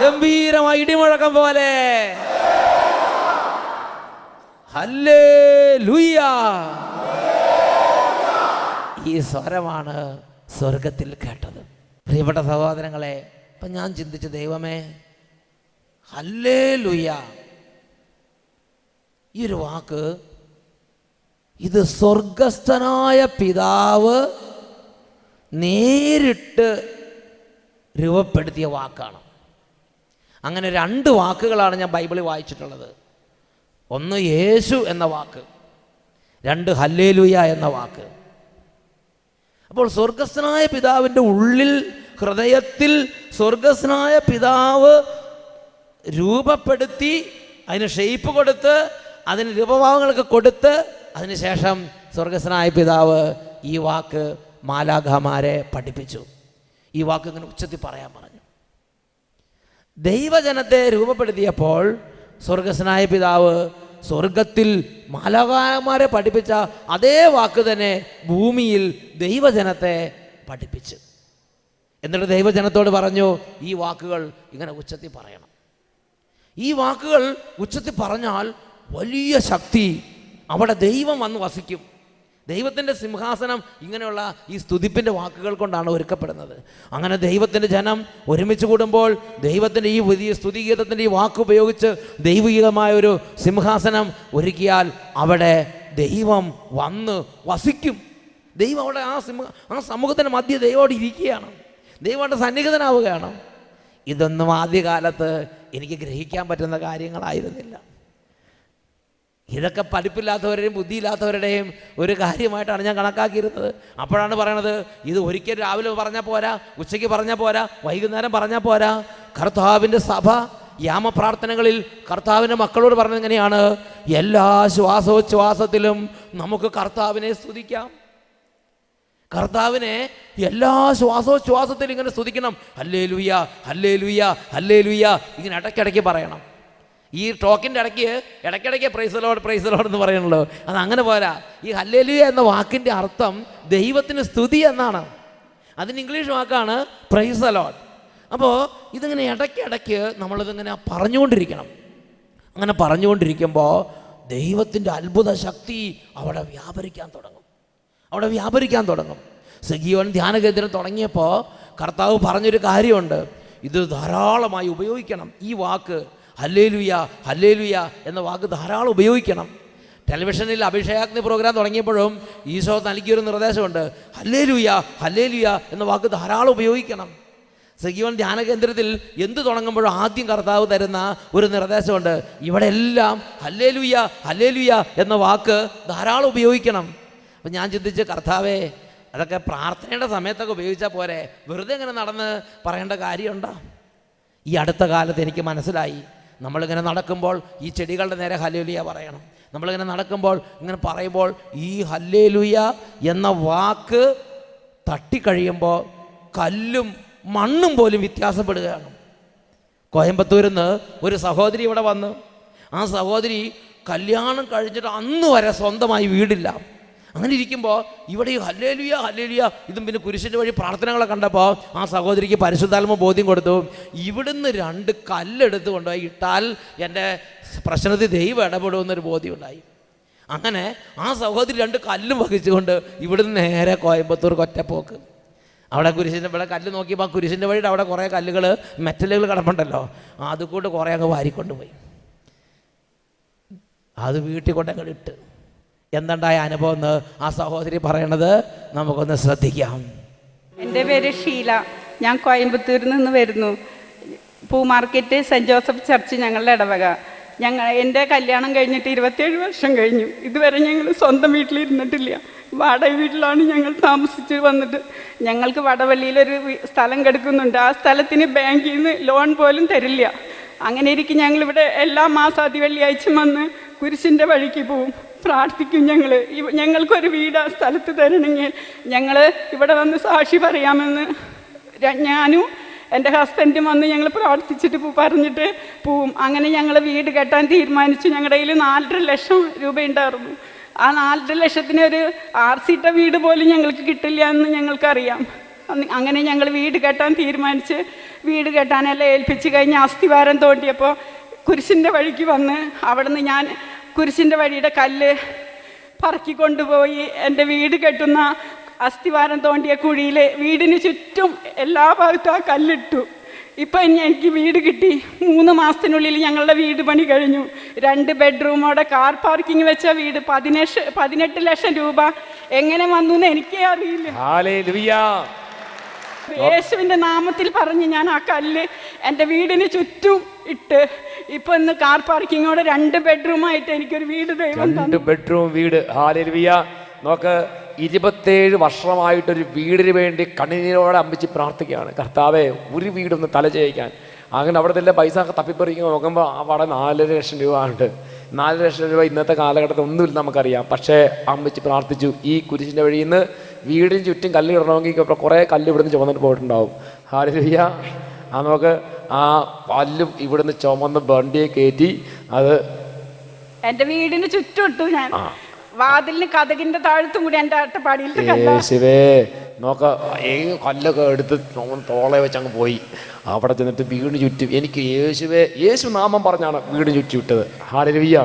ഗംഭീരമായ ഇടിമുഴക്കം പോലെ. ഹല്ലേലൂയ. ഈ സ്വരമാണ് സ്വർഗത്തിൽ കേട്ടത്. പ്രിയപ്പെട്ട സഹോദരങ്ങളെ, അപ്പം ഞാൻ ചിന്തിച്ചു, ദൈവമേ, ഹല്ലേലൂയ, ഈ ഒരു വാക്ക് ഇത് സ്വർഗസ്ഥനായ പിതാവ് നേരിട്ട് രൂപപ്പെടുത്തിയ വാക്കാണ്. അങ്ങനെ 2 വാക്കുകളാണ് ഞാൻ ബൈബിളിൽ വായിച്ചിട്ടുള്ളത്. ഒന്ന് യേശു എന്ന വാക്ക്, 2 ഹല്ലേലൂയ എന്ന വാക്ക്. അപ്പോൾ സ്വർഗസ്ഥനായ പിതാവിൻ്റെ ഉള്ളിൽ, ഹൃദയത്തിൽ സ്വർഗസ്ഥനായ പിതാവ് രൂപപ്പെടുത്തി, അതിന് ഷേപ്പ് കൊടുത്ത്, അതിന് രൂപഭാവങ്ങളൊക്കെ കൊടുത്ത്, അതിനുശേഷം സ്വർഗസ്ഥനായ പിതാവ് ഈ വാക്ക് മാലാഖമാരെ പഠിപ്പിച്ചു. ഈ വാക്ക് ഇങ്ങനെ ഉച്ചത്തിൽ പറയാൻ പറഞ്ഞു. ദൈവജനത്തെ രൂപപ്പെടുത്തിയപ്പോൾ സ്വർഗസ്ഥനായ പിതാവ് സ്വർഗത്തിൽ മാലാഖമാരെ പഠിപ്പിച്ച അതേ വാക്ക് തന്നെ ഭൂമിയിൽ ദൈവജനത്തെ പഠിപ്പിച്ചു. എന്നിട്ട് ദൈവജനത്തോട് പറഞ്ഞു, ഈ വാക്കുകൾ ഇങ്ങനെ ഉച്ചത്തിൽ പറയണം. ഈ വാക്കുകൾ ഉച്ചത്തിൽ പറഞ്ഞാൽ വലിയ ശക്തി, അവിടെ ദൈവം വന്ന് വസിക്കും. ദൈവത്തിൻ്റെ സിംഹാസനം ഇങ്ങനെയുള്ള ഈ സ്തുതിപ്പിൻ്റെ വാക്കുകൾ കൊണ്ടാണ് ഒരുക്കപ്പെടുന്നത്. അങ്ങനെ ദൈവത്തിൻ്റെ ജനം ഒരുമിച്ച് കൂടുമ്പോൾ ദൈവത്തിൻ്റെ ഈ വലിയ സ്തുതിഗീതത്തിൻ്റെ ഈ വാക്ക് ഉപയോഗിച്ച് ദൈവികമായൊരു സിംഹാസനം ഒരുക്കിയാൽ അവിടെ ദൈവം വന്ന് വസിക്കും. ദൈവം അവിടെ ആ സമൂഹത്തിൻ്റെ മധ്യ ദൈവത്തോട് ഇരിക്കുകയാണ്, ദൈവമായിട്ട് സന്നിഹിതനാവുകയാണ്. ഇതൊന്നും ആദ്യകാലത്ത് എനിക്ക് ഗ്രഹിക്കാൻ പറ്റുന്ന കാര്യങ്ങളായിരുന്നില്ല. ഇതൊക്കെ പഠിപ്പില്ലാത്തവരുടെയും ബുദ്ധിയില്ലാത്തവരുടെയും ഒരു കാര്യമായിട്ടാണ് ഞാൻ കണക്കാക്കിയിരുന്നത്. അപ്പോഴാണ് പറയണത്, ഇത് ഒരിക്കൽ രാവിലെ പറഞ്ഞാൽ പോരാ, ഉച്ചയ്ക്ക് പറഞ്ഞാൽ പോരാ, വൈകുന്നേരം പറഞ്ഞാൽ പോരാ. കർത്താവിൻ്റെ സഭ യാമപ്രാർത്ഥനകളിൽ കർത്താവിൻ്റെ മക്കളോട് പറഞ്ഞത് എങ്ങനെയാണ്? എല്ലാ ശ്വാസോച്ഛ്വാസത്തിലും നമുക്ക് കർത്താവിനെ സ്തുതിക്കാം. കർത്താവിനെ എല്ലാ ശ്വാസോച്ഛ്വാസത്തിലും ഇങ്ങനെ സ്തുതിക്കണം. ഹല്ലേലൂയ ഹല്ലേലൂയ ഹല്ലേലൂയ ഇങ്ങനെ ഇടയ്ക്കിടയ്ക്ക് പറയണം. ഈ ടോക്കിൻ്റെ ഇടയ്ക്കിടയ്ക്ക് പ്രൈസ് ലോർഡ് എന്ന് പറയണല്ലോ, അത് അങ്ങനെ പോരാ. ഈ ഹല്ലേലൂയ എന്ന വാക്കിൻ്റെ അർത്ഥം ദൈവത്തിന് സ്തുതി എന്നാണ്. അതിന് ഇംഗ്ലീഷ് വാക്കാണ് പ്രൈസ് ലോർഡ്. അപ്പോൾ ഇതിങ്ങനെ ഇടയ്ക്കിടയ്ക്ക് നമ്മളിതിങ്ങനെ പറഞ്ഞുകൊണ്ടിരിക്കണം. അങ്ങനെ പറഞ്ഞുകൊണ്ടിരിക്കുമ്പോൾ ദൈവത്തിൻ്റെ അത്ഭുത ശക്തി അവിടെ വ്യാപരിക്കാൻ തുടങ്ങും. സഗീവൻ ധ്യാന കേന്ദ്രം തുടങ്ങിയപ്പോൾ കർത്താവ് പറഞ്ഞൊരു കാര്യമുണ്ട്, ഇത് ധാരാളമായി ഉപയോഗിക്കണം. ഈ വാക്ക് ഹല്ലേലൂയ ഹല്ലേലൂയ എന്ന വാക്ക് ധാരാളം ഉപയോഗിക്കണം. ടെലിവിഷനിൽ അഭിഷേകാഗ്നി പ്രോഗ്രാം തുടങ്ങിയപ്പോഴും ഈശോ നൽകിയൊരു നിർദ്ദേശമുണ്ട്, ഹല്ലേലൂയ ഹല്ലേലൂയ എന്ന വാക്ക് ധാരാളം ഉപയോഗിക്കണം. സഗീവൻ ധ്യാന കേന്ദ്രത്തിൽ എന്ത് തുടങ്ങുമ്പോഴും ആദ്യം കർത്താവ് തരുന്ന ഒരു നിർദ്ദേശമുണ്ട്, ഇവിടെ എല്ലാം ഹല്ലേലൂയ ഹല്ലേലൂയ എന്ന വാക്ക് ധാരാളം ഉപയോഗിക്കണം. അപ്പം ഞാൻ ചിന്തിച്ച്, കർത്താവേ, അതൊക്കെ പ്രാർത്ഥനയുടെ സമയത്തൊക്കെ ഉപയോഗിച്ചാൽ പോരെ, വെറുതെ ഇങ്ങനെ നടന്ന് പറയേണ്ട കാര്യമുണ്ടോ? ഈ അടുത്ത കാലത്ത് എനിക്ക് മനസ്സിലായി, നമ്മളിങ്ങനെ നടക്കുമ്പോൾ ഈ ചെടികളുടെ നേരെ ഹല്ലേലൂയ പറയണം. നമ്മളിങ്ങനെ നടക്കുമ്പോൾ ഇങ്ങനെ പറയുമ്പോൾ ഈ ഹല്ലേലൂയ എന്ന വാക്ക് തട്ടിക്കഴിയുമ്പോൾ കല്ലും മണ്ണും പോലും വ്യത്യാസപ്പെടുകയാണ്. കോയമ്പത്തൂരിൽ നിന്ന് ഒരു സഹോദരി ഇവിടെ വന്നു. ആ സഹോദരി കല്യാണം കഴിഞ്ഞിട്ട് അന്ന് വരെ സ്വന്തമായി വീടില്ല. അങ്ങനെ ഇരിക്കുമ്പോൾ ഇവിടെ ഈ ഹല്ലേലൂയ ഹല്ലേലൂയ ഇതും പിന്നെ കുരിശിൻ്റെ വഴി പ്രാർത്ഥനകളെ കണ്ടപ്പോൾ ആ സഹോദരിക്ക് പരിശുദ്ധാത്മ ബോധ്യം കൊടുത്തു, ഇവിടുന്ന് 2 കല്ലെടുത്ത് കൊണ്ടുപോയി ഇട്ടാൽ എൻ്റെ പ്രശ്നത്തിൽ ദൈവം ഇടപെടുമെന്നൊരു ബോധ്യം ഉണ്ടായി. അങ്ങനെ ആ സഹോദരി 2 കല്ലും വഹിച്ചുകൊണ്ട് ഇവിടുന്ന് നേരെ കോയമ്പത്തൂർ ഒറ്റപ്പോക്ക്. അവിടെ ഇവിടെ കല്ല് നോക്കിയപ്പോൾ ആ കുരിശിൻ്റെ വഴിയുടെ അവിടെ കുറേ കല്ലുകൾ മെറ്റലുകൾ കിടപ്പുണ്ടല്ലോ, അതുകൊണ്ട് കുറേ അങ്ങ് വാരിക്കൊണ്ടുപോയി. അത് വീട്ടിൽ കൊണ്ടങ്ങ് ഇട്ട്. എന്തുണ്ടായ അനുഭവം എന്ന് ആ സഹോദരി പറയണത് നമുക്കൊന്ന് ശ്രദ്ധിക്കാം. എൻ്റെ പേര് ഷീല, ഞാൻ കോയമ്പത്തൂരിൽ നിന്ന് വരുന്നു. പൂമാർക്കറ്റ് സെൻറ്റ് ജോസഫ് ചർച്ച് ഞങ്ങളുടെ ഇടവക. എൻ്റെ കല്യാണം കഴിഞ്ഞിട്ട് 27 വർഷം കഴിഞ്ഞു. ഇതുവരെ ഞങ്ങൾ സ്വന്തം വീട്ടിലിരുന്നിട്ടില്ല. വാടക വീട്ടിലാണ് ഞങ്ങൾ താമസിച്ച് വന്നിട്ട്. ഞങ്ങൾക്ക് വടവള്ളിയിലൊരു സ്ഥലം കിടക്കുന്നുണ്ട്. ആ സ്ഥലത്തിന് ബാങ്കിൽ നിന്ന് ലോൺ പോലും തരില്ല. അങ്ങനെ ഇരിക്കും ഞങ്ങളിവിടെ എല്ലാ മാസാദി വെള്ളിയാഴ്ച വന്ന് കുരിശിൻ്റെ വഴിക്ക് പോവും, പ്രാർത്ഥിക്കും. ഞങ്ങൾക്കൊരു വീട് ആ സ്ഥലത്ത് തരണമെങ്കിൽ ഞങ്ങൾ ഇവിടെ വന്ന് സാക്ഷി പറയാമെന്ന് ഞാനും എൻ്റെ ഹസ്ബൻഡും വന്ന് ഞങ്ങൾ പ്രാർത്ഥിച്ചിട്ട് പറഞ്ഞിട്ട് പോവും. അങ്ങനെ ഞങ്ങൾ വീട് കെട്ടാൻ തീരുമാനിച്ചു. ഞങ്ങളുടെ കയ്യിൽ 4.5 ലക്ഷം രൂപ ഉണ്ടായിരുന്നു. ആ 4.5 ലക്ഷത്തിന് ഒരു 6 സീറ്റ വീട് പോലും ഞങ്ങൾക്ക് കിട്ടില്ല എന്ന് ഞങ്ങൾക്കറിയാം. അങ്ങനെ ഞങ്ങൾ വീട് കെട്ടാൻ തീരുമാനിച്ച് വീട് കെട്ടാനെല്ലാം ഏൽപ്പിച്ച് കഴിഞ്ഞ് അസ്ഥിവാരം തോണ്ടിയപ്പോൾ കുരിശിൻ്റെ വഴിക്ക് വന്ന് അവിടുന്ന് ഞാൻ കുരിശിൻ്റെ വഴിയുടെ കല്ല് പറക്കിക്കൊണ്ടുപോയി എൻ്റെ വീട് കെട്ടുന്ന അസ്ഥിവാരം തോണ്ടിയ കുഴിയിൽ വീടിന് ചുറ്റും എല്ലാ ഭാഗത്തും ആ കല്ലിട്ടു. ഇപ്പം എനിക്ക് വീട് കിട്ടി. 3 മാസത്തിനുള്ളിൽ ഞങ്ങളുടെ വീട് പണി കഴിഞ്ഞു. 2 ബെഡ്റൂമോടെ കാർ പാർക്കിംഗ് വെച്ച വീട് 18 ലക്ഷം രൂപ എങ്ങനെ വന്നു എന്ന് എനിക്കേ അറിയില്ല. യേശുവിൻ്റെ നാമത്തിൽ പറഞ്ഞ് ഞാൻ ആ കല്ല് എൻ്റെ വീടിന് ചുറ്റും ഇട്ട് ഇപ്പൊ ഇന്ന് കാർ പാർക്കിങ്ങോടെ 2 ബെഡ്റൂമായിട്ട് എനിക്കൊരു വീട് ദൈവം തന്നു. 2 ബെഡ്റൂം വീട്. ഹല്ലേലൂയ. നോക്ക്, 27 വർഷമായിട്ടൊരു വീടിന് വേണ്ടി കണ്ണീരോടെ അമ്പിച്ച് പ്രാർത്ഥിക്കുകയാണ്. കർത്താവേ, ഒരു വീടൊന്ന് തലചേയിക്കാൻ. അങ്ങനെ അവിടെ തന്നെ പൈസ തപ്പിപ്പറിക്കുക നോക്കുമ്പോൾ അവിടെ 4 ലക്ഷം രൂപ ഉണ്ട്. 4 ലക്ഷം രൂപ ഇന്നത്തെ കാലഘട്ടത്തിൽ ഒന്നുമില്ല നമുക്കറിയാം. പക്ഷേ അമ്പിച്ച് പ്രാർത്ഥിച്ചു. ഈ കുരിശിൻ്റെ വഴിയിൽ നിന്ന് വീടിന് ചുറ്റും കല്ല് ഇടണമെങ്കിൽ കുറേ കല്ല് ഇവിടുന്ന് ചുമന്നിട്ട് പോയിട്ടുണ്ടാവും. ഹല്ലേലൂയ. നമുക്ക് ആ കല്ലും ഇവിടുന്ന് ചുമന്ന് വണ്ടിയെ കയറ്റി അത് എൻ്റെ വീടിന് ചുറ്റും ഇട്ടു. ഞാൻ വാതിലിന് കതകിന്റെ താഴത്തും കൂടി എൻ്റെ അട്ടപ്പാടിയിൽ യേശുവേ. നോക്ക, കല്ലൊക്കെ എടുത്ത് തോളെ വെച്ച് അങ്ങ് പോയി. അവിടെ ചെന്നിട്ട് വീടിന് ചുറ്റും എനിക്ക് യേശുവേ, യേശു നാമം പറഞ്ഞാണ് വീടിന് ചുറ്റും ഇട്ടത്. ഹല്ലേലൂയ.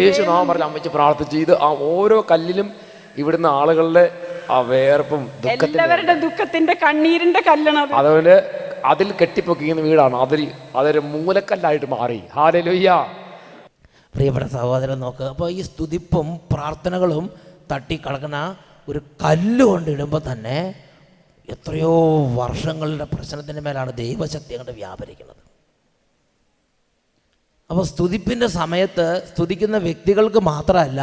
യേശു നാമം പറഞ്ഞ് അമ്മച്ച് പ്രാർത്ഥിച്ചു. ഇത് ആ ഓരോ കല്ലിലും ഇവിടുന്ന് ആളുകളുടെ ആ വേർപ്പും എല്ലാവരുടെ ദുഃഖത്തിന്റെ കണ്ണീരിന്റെ കല്ലണത്. അതുപോലെ അതിൽ കെട്ടിപ്പൊക്കിക്കുന്ന വീടാണ്. അതൊരു മൂലക്കല്ലായിട്ട് മാറി. ഹല്ലേലൂയ. പ്രിയപ്പെട്ട സഹോദരൻ, നോക്ക്, അപ്പോൾ ഈ സ്തുതിപ്പും പ്രാർത്ഥനകളും തട്ടിക്കളക്കുന്ന ഒരു കല്ലുകൊണ്ട് ഇടുമ്പോൾ തന്നെ എത്രയോ വർഷങ്ങളുടെ പ്രശ്നത്തിൻ്റെ മേലാണ് ദൈവശക്തി അങ്ങോട്ട് വ്യാപരിക്കുന്നത്. അപ്പോൾ സ്തുതിപ്പിൻ്റെ സമയത്ത് സ്തുതിക്കുന്ന വ്യക്തികൾക്ക് മാത്രമല്ല,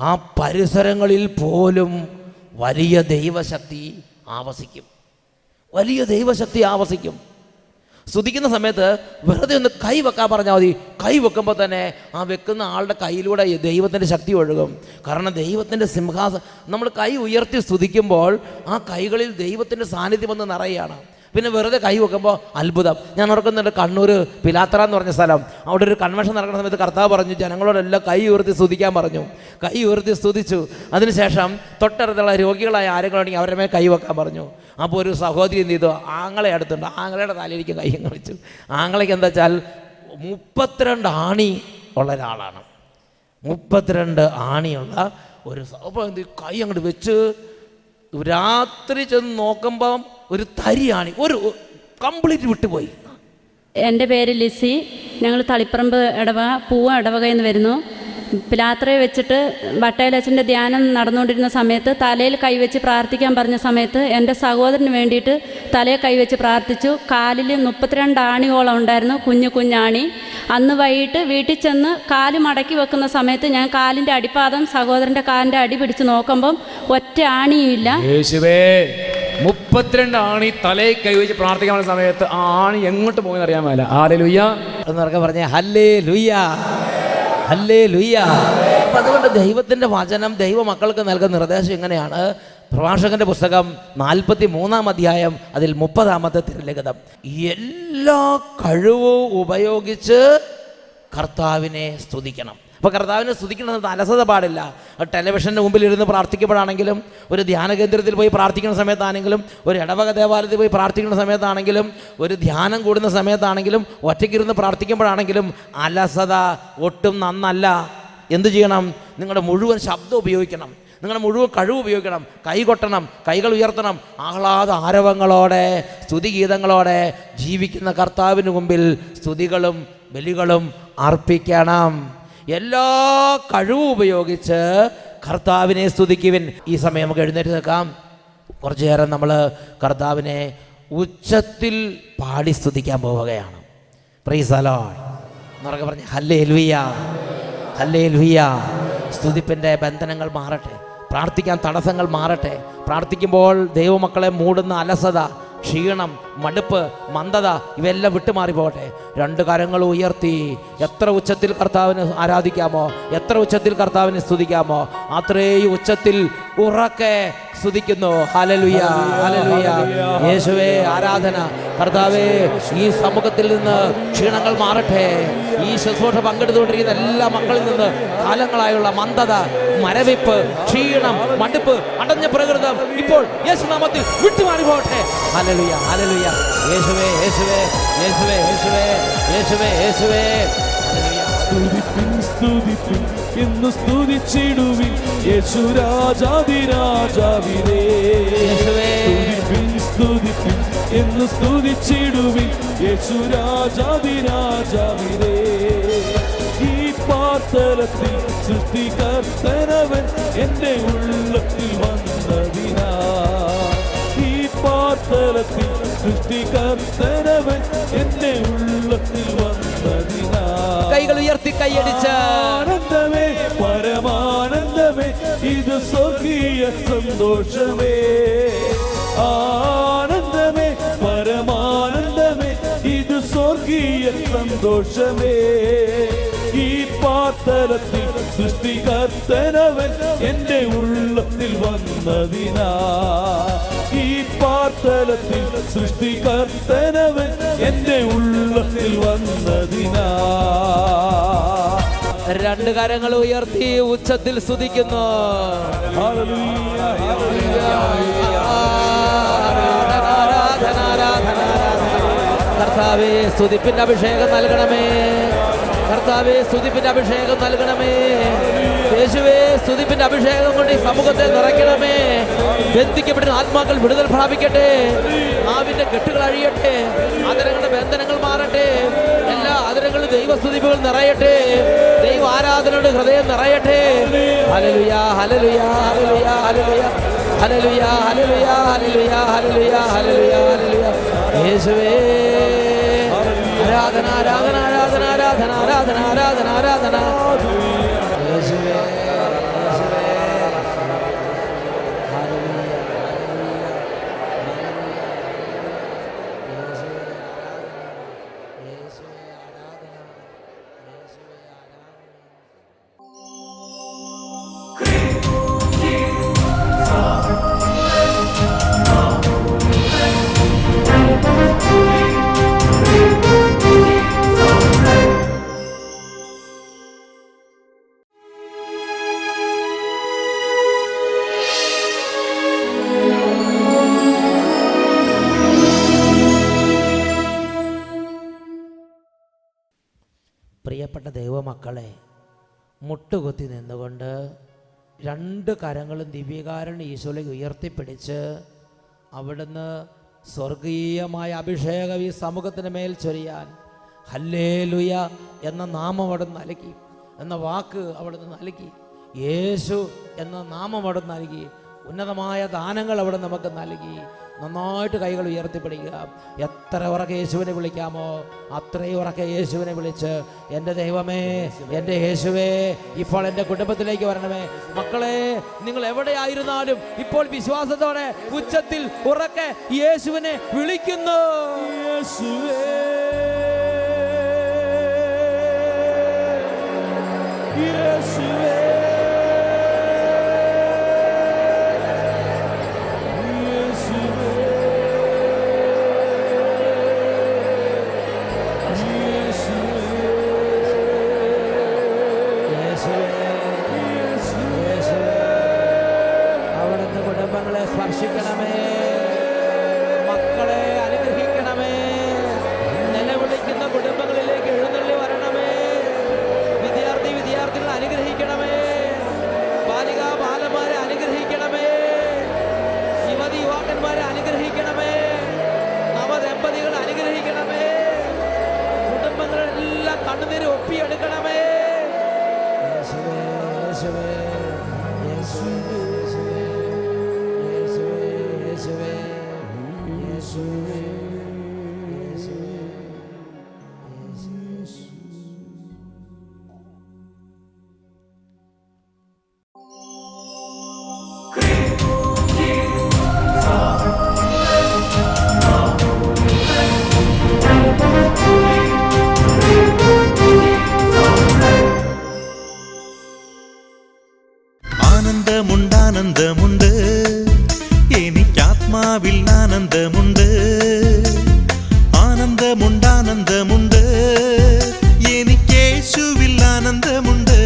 ആ പരിസരങ്ങളിൽ പോലും വലിയ ദൈവശക്തി ആവസിക്കും. വലിയ ദൈവശക്തി ആവസിക്കും. സ്തുതിക്കുന്ന സമയത്ത് വെറുതെ ഒന്ന് കൈ വെക്കാൻ പറഞ്ഞാൽ മതി. കൈ വെക്കുമ്പോൾ തന്നെ ആ വെക്കുന്ന ആളുടെ കയ്യിലൂടെ ദൈവത്തിൻ്റെ ശക്തി ഒഴുകും. കാരണം ദൈവത്തിൻ്റെ നമ്മൾ കൈ ഉയർത്തി സ്തുതിക്കുമ്പോൾ ആ കൈകളിൽ ദൈവത്തിൻ്റെ സാന്നിധ്യം വന്ന് നിറയുകയാണ്. പിന്നെ വെറുതെ കൈ വെക്കുമ്പോൾ അത്ഭുതം. ഞാൻ ഓർക്കുന്നുണ്ട്, കണ്ണൂർ പിലാത്തറ എന്ന് പറഞ്ഞ സ്ഥലം, അവിടെ ഒരു കൺവെൻഷൻ നടക്കുന്ന സമയത്ത് കർത്താവ് പറഞ്ഞു ജനങ്ങളോടെല്ലാം കൈ ഉയർത്തി സ്തുതിക്കാൻ പറഞ്ഞു. കൈ ഉയർത്തി സ്തുതിച്ചു. അതിനുശേഷം തൊട്ടടുത്തുള്ള രോഗികളായ ആരെങ്കിലും അവരുടെ മേൽ കൈ വെക്കാൻ പറഞ്ഞു. അപ്പോൾ ഒരു സഹോദരി എന്ത് ചെയ്തു, ആങ്ങളെ അടുത്തുണ്ട്, ആങ്ങളയുടെ തലയിലേക്ക് കൈ വെച്ചു. ആങ്ങളയ്ക്ക് എന്താ വെച്ചാൽ 32 ആണി ഉള്ള ഒരാളാണ്. 32 ആണിയുള്ള ഒരു അപ്പോൾ എന്ത് കൈ അങ്ങോട്ട് വെച്ച് രാത്രി ചെന്ന് നോക്കുമ്പം ഒരു തരിയാണി ഒരു കംപ്ലീറ്റ് വിട്ടുപോയി. എൻ്റെ പേര് ലിസി. ഞങ്ങൾ തളിപ്പറമ്പ് പൂവ ഇടവകയിൽ നിന്ന് വരുന്നു. പിലാത്രയെ വെച്ചിട്ട് വട്ടയിലച്ഛൻ്റെ ധ്യാനം നടന്നുകൊണ്ടിരുന്ന സമയത്ത് തലയിൽ കൈവച്ച് പ്രാർത്ഥിക്കാൻ പറഞ്ഞ സമയത്ത് എൻ്റെ സഹോദരന് വേണ്ടിയിട്ട് തലയിൽ കൈവച്ച് പ്രാർത്ഥിച്ചു. കാലിൽ 32 ആണിയോളം ഉണ്ടായിരുന്നു, കുഞ്ഞാണി. അന്ന് വൈകിട്ട് വീട്ടിൽ ചെന്ന് കാല് മടക്കി വെക്കുന്ന സമയത്ത് ഞാൻ കാലിൻ്റെ അടിപ്പാദം സഹോദരൻ്റെ കാലിൻ്റെ അടി പിടിച്ച് നോക്കുമ്പം ഒറ്റ ആണിയുമില്ല. യേശുവേ, 32 ആണി തലയിൽ കൈവച്ച് പ്രാർത്ഥിക്കാൻ സമയത്ത് ആ ആണി എങ്ങോട്ട് പോയെന്ന് അറിയാൻ മേല. ഹല്ലേലൂയ എന്നൊക്കെ പറഞ്ഞേ ഹല്ലേലൂയ, ഹല്ലേലൂയ. അപ്പം അതുകൊണ്ട് ദൈവത്തിൻ്റെ വചനം ദൈവമക്കൾക്ക് നൽകുന്ന നിർദ്ദേശം എങ്ങനെയാണ്? പ്രഭാഷകന്റെ പുസ്തകം 43-ാം അധ്യായം അതിൽ 30-ാമത്തെ തിരുലിഖിതം. എല്ലാ കഴിവും ഉപയോഗിച്ച് കർത്താവിനെ സ്തുതിക്കണം. അപ്പോൾ കർത്താവിനെ സ്തുതിക്കണമെന്ന് അലസത പാടില്ല. ടെലിവിഷൻ്റെ മുമ്പിൽ ഇരുന്ന് പ്രാർത്ഥിക്കുമ്പോഴാണെങ്കിലും, ഒരു ധ്യാന കേന്ദ്രത്തിൽ പോയി പ്രാർത്ഥിക്കുന്ന സമയത്താണെങ്കിലും, ഒരു ഇടവക ദേവാലയത്തിൽ പോയി പ്രാർത്ഥിക്കുന്ന സമയത്താണെങ്കിലും, ഒരു ധ്യാനം കൂടുന്ന സമയത്താണെങ്കിലും, ഒറ്റയ്ക്കിരുന്ന് പ്രാർത്ഥിക്കുമ്പോഴാണെങ്കിലും അലസത ഒട്ടും നന്നല്ല. എന്തു ചെയ്യണം? നിങ്ങളുടെ മുഴുവൻ ശബ്ദം ഉപയോഗിക്കണം, നിങ്ങളുടെ മുഴുവൻ കഴിവ് ഉപയോഗിക്കണം. കൈ കൊട്ടണം, കൈകൾ ഉയർത്തണം. ആഹ്ലാദ ആരവങ്ങളോടെ സ്തുതിഗീതങ്ങളോടെ ജീവിക്കുന്ന കർത്താവിന് മുമ്പിൽ സ്തുതികളും ബലികളും അർപ്പിക്കണം. എല്ലാ കഴിവും ഉപയോഗിച്ച് കർത്താവിനെ സ്തുതിക്കുവിൻ. ഈ സമയം നമുക്ക് എഴുന്നേറ്റ് നിൽക്കാം. കുറച്ചു നേരം നമ്മൾ കർത്താവിനെ ഉച്ചത്തിൽ പാടി സ്തുതിക്കാൻ പോവുകയാണ്. പ്രൈസ് ദി ലോർഡ് എന്നൊക്കെ പറഞ്ഞ് ഹല്ലേലൂയ, ഹല്ലേലൂയ. സ്തുതിപ്പിൻ്റെ ബന്ധനങ്ങൾ മാറട്ടെ, പ്രാർത്ഥിക്കാൻ തടസ്സങ്ങൾ മാറട്ടെ. പ്രാർത്ഥിക്കുമ്പോൾ ദൈവമക്കളെ മൂടുന്ന അലസത, ക്ഷീണം, മടുപ്പ്, മന്ദത ഇവയെല്ലാം വിട്ടുമാറി പോകട്ടെ. 2 കരങ്ങൾ ഉയർത്തി എത്ര ഉച്ചത്തിൽ കർത്താവിനെ ആരാധിക്കാമോ, എത്ര ഉച്ചത്തിൽ കർത്താവിനെ സ്തുതിക്കാമോ അത്രയും ഉച്ചത്തിൽ ഉറക്കെ സ്തുതിക്കുന്നു. Hallelujah, hallelujah. യേശുവേ ആരാധന. കർത്താവേ, ഈ സമൂഹത്തിൽ നിന്ന് ക്ഷീണങ്ങൾ മാറട്ടെ. ഈ ശുശ്രൂഷ പങ്കെടുത്തുകൊണ്ടിരിക്കുന്ന എല്ലാ മക്കളിൽ നിന്ന് കാലങ്ങളായുള്ള മന്ദത, മരവിപ്പ്, ക്ഷീണം, മടുപ്പ്, അടഞ്ഞ പ്രകൃതം ഇപ്പോൾ യേശുനാമത്തിൽ വിട്ടുമാറി പോകട്ടെ. Hallelujah, hallelujah. യേശുവേ, യേശുവേ, യേശുവേ, യേശുവേ, യേശുവേ, യേശുവേ. സ്തുതിപ്പിൻ സ്തുതിപ്പിൻ എന്ന് സ്തുതിച്ചിടുവിൻ യേശുരാജാതിരാജാവിനെ. സ്തുതിപ്പിൻ സ്തുതിപ്പിൻ എന്ന് സ്തുതിച്ചിടുവിൻ യേശു രാജാതിരാജാവിനെ. ഈ പാർത്തലത്തിൽ സൃഷ്ടികർത്തനവൻ എൻ്റെ ഉള്ളത്തിൽ വന്നതിനാ. ഈ പാർത്തലത്തിൽ സൃഷ്ടികർത്തനവൻ എൻ്റെ ഉള്ളത്തിൽ വന്നതിനാ. കൈകൾ ഉയർത്തി കൈയടിച്ച് ആനന്ദമേ പരമാനന്ദമേ ഇത് സ്വർഗീയ സന്തോഷമേ. ആനന്ദമേ പരമാനന്ദമേ ഇത് സ്വർഗീയ സന്തോഷമേ. ഈ പാർത്തലത്തിൽ സൃഷ്ടികർത്തനവൻ എൻ്റെ ഉള്ളത്തിൽ വന്നതിനാ. ഈ പാർത്തലത്തിൽ സൃഷ്ടികർത്തനവൻ എൻ്റെ ഉള്ളത്തിൽ വന്നതിനാ. രണ്ട് കരങ്ങൾ ഉയർത്തി ഉച്ചത്തിൽ സ്തുതിക്കുന്നു. Hallelujah, hallelujah. കർത്താവേ സ്തുതിപ്പിന്റെ അഭിഷേകം നൽകണമേ. കർത്താവേ സ്തുതിപ്പിന്റെ അഭിഷേകം നൽകണമേ. യേശുവേ സ്തുതിപ്പിന്റെ അഭിഷേകം കൊണ്ട് ഈ സമൂഹത്തെ നിറയ്ക്കണമേ. ബന്ധിക്കപ്പെടുന്ന ആത്മാക്കൾ വിടുതൽ പ്രാപിക്കട്ടെ. നാവിന്റെ കെട്ടുകൾ അഴിയട്ടെ. ആദരങ്ങളുടെ ബന്ധനങ്ങൾ മാറട്ടെ. എല്ലാ ആദരങ്ങളും ദൈവസ്തുതിപ്പുകൾ നിറയട്ടെ. ദൈവ ആരാധനയുടെ ഹൃദയം നിറയട്ടെ. Hallelujah, hallelujah, hallelujah, hallelujah, hallelujah, hallelujah, hallelujah, hallelujah, hallelujah, hallelujah. യേശുവേ ആരാധന, ആരാധന, ആരാധന, ആരാധന, ആരാധന, ആരാധന, ആരാധന. യേശുവേ, യേശുവേ. Hallelujah, hallelujah, hallelujah. യേശുവേ ആരാധന, യേശുവേ ആരാധന, യേശുവേ ആരാധന. പ്രിയപ്പെട്ട ദൈവമക്കളെ, മുട്ടുകുത്തി നിന്നുകൊണ്ട് രണ്ട് കരങ്ങളും ദിവ്യകാരുണ്യ ഈശോയിലേക്ക് ഉയർത്തിപ്പിടിച്ച് അവിടുന്ന് സ്വർഗീയമായ അഭിഷേകം ഈ സമൂഹത്തിന് മേൽ ചൊരിയാൻ ഹല്ലേലൂയ എന്ന നാമം അവിടുന്ന് നൽകി, എന്ന വാക്ക് അവിടുന്ന് നൽകി. യേശു എന്ന നാമം അവിടുന്ന് നൽകി. ഉന്നതമായ ദാനങ്ങൾ അവിടെ നമുക്ക് നൽകി. നന്നായിട്ട് കൈകൾ ഉയർത്തിപ്പിടിക്കുക. എത്ര ഉറക്കെ യേശുവിനെ വിളിക്കാമോ അത്രയും ഉറക്കെ യേശുവിനെ വിളിച്ച്, എൻ്റെ ദൈവമേ, എൻ്റെ യേശുവേ, ഇപ്പോൾ എൻ്റെ കുടുംബത്തിലേക്ക് വരണമേ. മക്കളെ, നിങ്ങൾ എവിടെയായിരുന്നാലും ഇപ്പോൾ വിശ്വാസത്തോടെ ഉച്ചത്തിൽ ഉറക്കെ യേശുവിനെ വിളിക്കുന്നു. യേശുവേ, യേശുവേ, അവിടുന്ന് കുടുംബങ്ങളെ സ്പർശിക്കണമേ. മക്കളെ അനുഗ്രഹിക്കണമേ. നിലവിളിക്കുന്ന കുടുംബങ്ങളിലേക്ക് എഴുന്നള്ളി വരണമേ. വിദ്യാർത്ഥികളെ അനുഗ്രഹിക്കണമേ. ബാലികാ ബാലന്മാരെ അനുഗ്രഹിക്കണമേ. യുവാക്കന്മാരെ അനുഗ്രഹിക്കണമേ. നവദമ്പതികളെ അനുഗ്രഹിക്കണമേ. കുടുംബങ്ങളെല്ലാം കണ്ണുനീര് ഒപ്പിയെടുക്കണമേ. യേശുവേ, യേശുവേ, യേശുവേ, യേശുവേ, യേശുവേ, യേശുവേ, യേശുവേ, യേശുവേ. ആനന്ദമുണ്ട്, എനിക്കാത്മാവിൽ ആനന്ദമുണ്ട്. ആനന്ദമുണ്ട്, എനിക്കേശുവിൽ ആനന്ദമുണ്ട്.